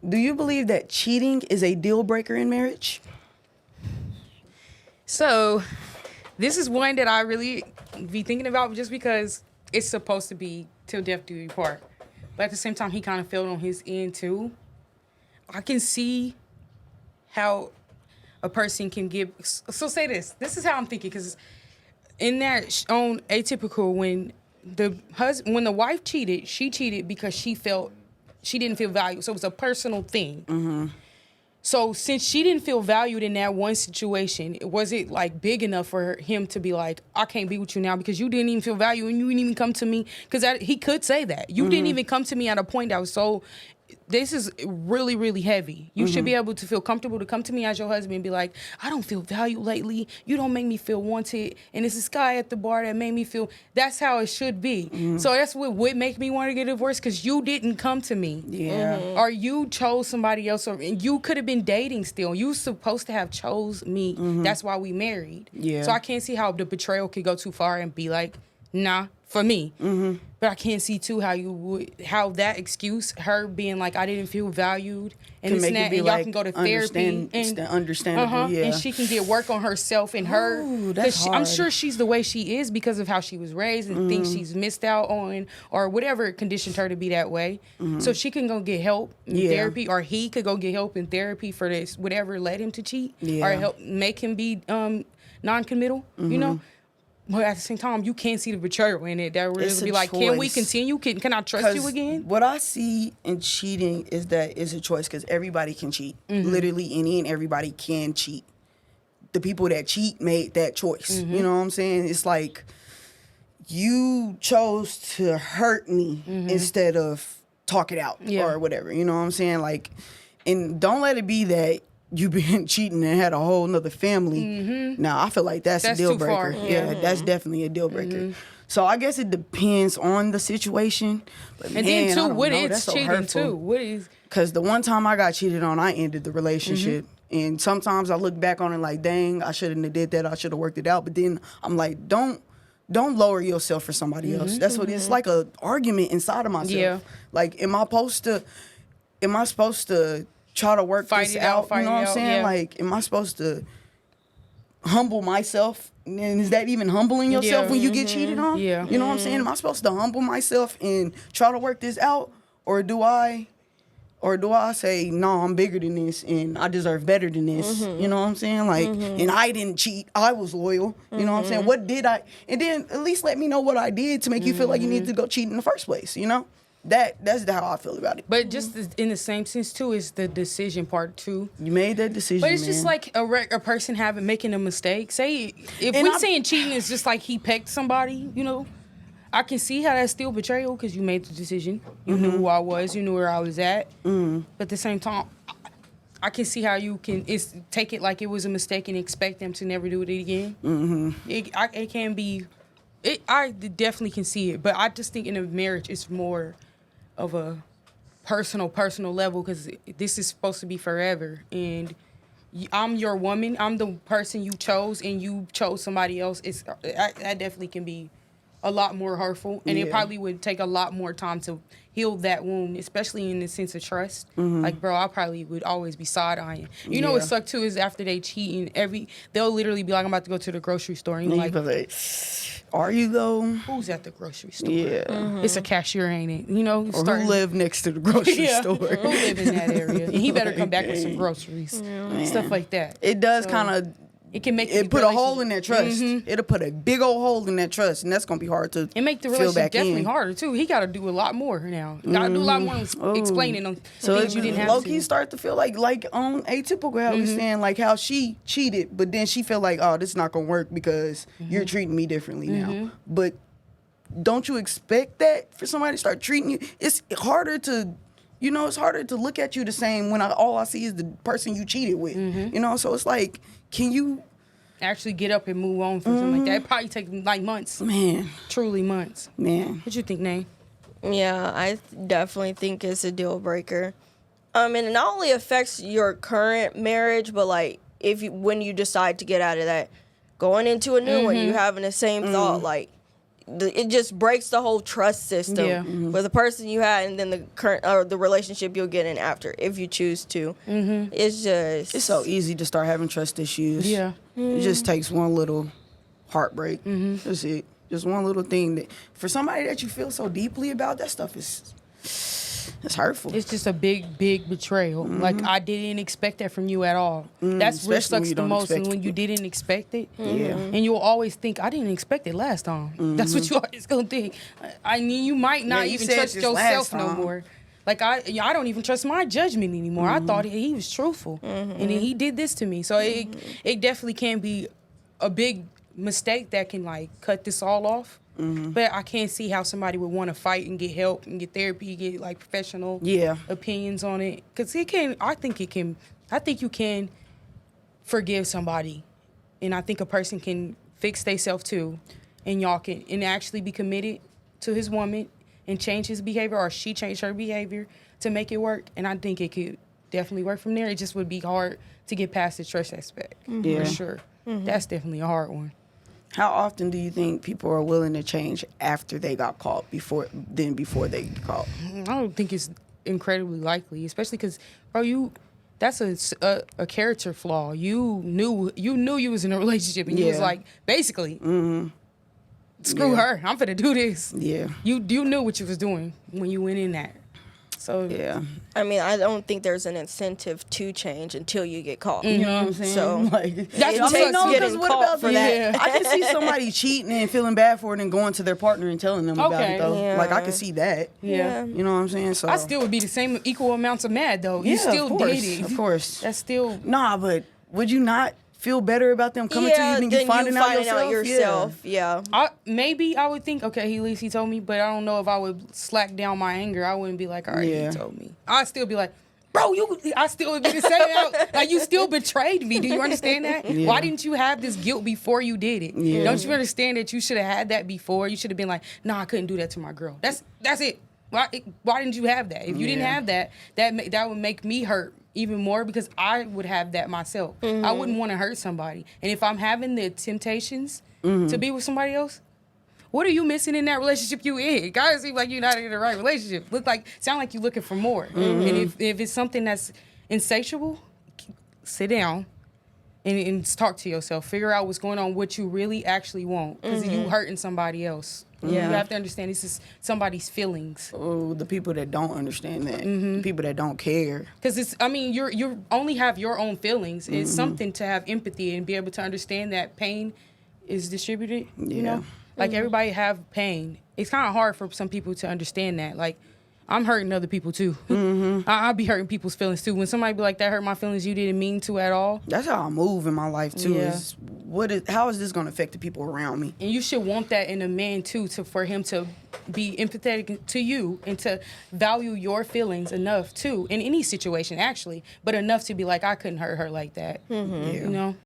Do you believe that cheating is a deal breaker in marriage? So, this is one that I really be thinking about just because it's supposed to be till death do you part. But at the same time, he kind of failed on his end too. I can see how a person can give. So say this. This is how I'm thinking, because in that on Atypical, when the wife cheated, she cheated because she didn't feel valued. So it was a personal thing. Mm-hmm. So since she didn't feel valued in that one situation, was it like big enough for him to be like, I can't be with you now because you didn't even feel valued and you didn't even come to me? Because he could say that. You didn't even come to me at a point that was so, this is really, really heavy. You should be able to feel comfortable to come to me as your husband and be like, I don't feel valued lately. You don't make me feel wanted. And it's this guy at the bar that made me feel, that's how it should be. So that's what would make me want to get divorced, because you didn't come to me. Yeah. Or you chose somebody else, or you could have been dating still. You supposed to have chose me. That's why we married. Yeah. So I can't see how the betrayal could go too far and be like, nah, for me. But I can't see too how that excuse, her being like, I didn't feel valued, and Can this make and it that, be and y'all like can go to therapy and understandable. Yeah. and she can get work on herself and her. Ooh, that's I'm hard. sure she's the way she is because of how she was raised and things she's missed out on, or whatever conditioned her to be that way. So she can go get help in therapy, or he could go get help in therapy for this, whatever led him to cheat, or help make him be non-committal. You know. But at the same time, you can't see the betrayal in it. That really be like, can we choice. continue? Can I trust you again? What I see in cheating is that it's a choice, because everybody can cheat. Literally any and everybody can cheat. The people that cheat made that choice. You know what I'm saying? It's like, you chose to hurt me instead of talk it out or whatever. You know what I'm saying? Like, and don't let it be that you been cheating and had a whole nother family. Now, I feel like that's a deal too breaker. far. Yeah, that's definitely a deal breaker. So I guess it depends on the situation. But And man, then too, I don't what know, is that's so cheating hurtful. too? What is? Because the one time I got cheated on, I ended the relationship. And sometimes I look back on it like, dang, I shouldn't have did that. I should have worked it out. But then I'm like, don't lower yourself for somebody else. That's what it's like, a argument inside of myself. Yeah. Like, am I supposed to try to work Fight this it out, out? fight You know it what I'm out, saying? yeah. Like, am I supposed to humble myself? And is that even humbling yourself Yeah. when you get cheated on? Yeah. You know what I'm saying? Am I supposed to humble myself and try to work this out? Or do I say, no, I'm bigger than this and I deserve better than this? You know what I'm saying? Like, and I didn't cheat. I was loyal. You know what I'm saying? What did I? And then at least let me know what I did to make you feel like you need to go cheat in the first place, you know? That's how I feel about it. But just in the same sense too is the decision part too. You made that decision, But it's just man. like a person making a mistake. Say if And we I'm- saying cheating is just like he pecked somebody, you know, I can see how that's still betrayal because you made the decision. You knew who I was. You knew where I was at. But at the same time, I can see how you can take it like it was a mistake and expect them to never do it again. It can be. I definitely can see it, but I just think in a marriage it's more of a personal level, because this is supposed to be forever, and I'm your woman. I'm the person you chose, and you chose somebody else. That definitely can be a lot more hurtful, and it probably would take a lot more time to heal that wound, especially in the sense of trust. Like, bro, I probably would always be side-eyeing. You know what sucked too is after they cheat, they'll literally be like, I'm about to go to the grocery store, and you're like, are you though? who's at the grocery store? Yeah. It's a cashier, ain't it? You know, Or who live next to the grocery store? Who live in that area? And he better come back with some groceries, stuff like that. It does kind of. It can make It put a hole in that trust. It'll put a big old hole in that trust, and that's gonna be hard to. It make the fill relationship back definitely in. harder too. He got to do a lot more now. Got to do a lot more explaining on So things you didn't have low to. key start to feel like on Atypical, how we saying like how she cheated, but then she felt like, oh, this is not gonna work because you're treating me differently now. But don't you expect that for somebody to start treating you? It's harder to. You know, it's harder to look at you the same when all I see is the person you cheated with. You know, so it's like, can you Actually get up and move on from something like that? It probably take like months. Man. Truly months. Man. What you think, Nay? Yeah, I definitely think it's a deal breaker. And it not only affects your current marriage, but like when you decide to get out of that, going into a new one, you having the same thought, like it just breaks the whole trust system Yeah. with the person you had, and then the current or the relationship you'll get in after if you choose to. It's just It's so easy to start having trust issues. Yeah. It just takes one little heartbreak. That's it. Just one little thing that for somebody that you feel so deeply about, that stuff is it's hurtful. It's just a big betrayal. Like, I didn't expect that from you at all. That's what Especially when sucks you the don't most, and expect when it. you didn't expect it. Yeah. And you'll always think, I didn't expect it last time. That's what you always gonna think. I mean, you might not you even said trust this yourself last no time. more. Like, I don't even trust my judgment anymore. I thought he was truthful, and then he did this to me. So it definitely can be a big mistake that can, like, cut this all off. But I can't see how somebody would want to fight and get help and get therapy, get, like, professional Yeah. opinions on it. Because I think you can forgive somebody. And I think a person can fix themselves too. And y'all can and actually be committed to his woman and change his behavior, or she change her behavior to make it work. And I think it could definitely work from there. It just would be hard to get past the trust aspect. Yeah. For sure. That's definitely a hard one. How often do you think people are willing to change after they got caught before they get caught? I don't think it's incredibly likely, especially because, bro, that's a character flaw. You knew you was in a relationship, and you was Yeah. like, basically, screw her. I'm finna do this. Yeah. You knew what you was doing when you went in that. So Yeah. I mean, I don't think there's an incentive to change until you get caught. You know what I'm saying? So like, That's it what takes sucks. getting what caught about for that? that. I can see somebody cheating and feeling bad for it and going to their partner and telling them about Okay. it though. Yeah. Like I can see that. yeah. You know what I'm saying? So I still would be the same equal amounts of mad though. yeah, You still of course, did it. Of course. That's still Nah, but would you not feel better about them coming to you than then you finding out yourself? yourself. Yeah. maybe I would think, okay, at least he told me, but I don't know if I would slack down my anger. I wouldn't be like, all right, Yeah. he told me. I'd still be like, bro, I still would be the same. Like, you still betrayed me. Do you understand that? Yeah. Why didn't you have this guilt before you did it? Yeah. Don't you understand that you should have had that before? You should have been like, nah, I couldn't do that to my girl. That's it. Why didn't you have that? If you didn't Yeah. have that would make me hurt even more, because I would have that myself. I wouldn't want to hurt somebody. And if I'm having the temptations to be with somebody else, what are you missing in that relationship you in? Guys seem like you're not in the right relationship. Sound like you're looking for more. And if it's something that's insatiable, sit down and talk to yourself. Figure out what's going on, what you really actually want. Because you hurting somebody else. Yeah. You have to understand this is somebody's feelings. Oh, the people that don't understand that, the people that don't care. Because you only have your own feelings. It's something to have empathy and be able to understand that pain is distributed. You Yeah. know, like everybody have pain. It's kind of hard for some people to understand that. Like, I'm hurting other people too. I'll be hurting people's feelings too. When somebody be like, that hurt my feelings, you didn't mean to at all. That's how I move in my life too. Yeah. How is this going to affect the people around me? And you should want that in a man too, for him to be empathetic to you and to value your feelings enough too, in any situation actually, but enough to be like, I couldn't hurt her like that. Yeah. You know?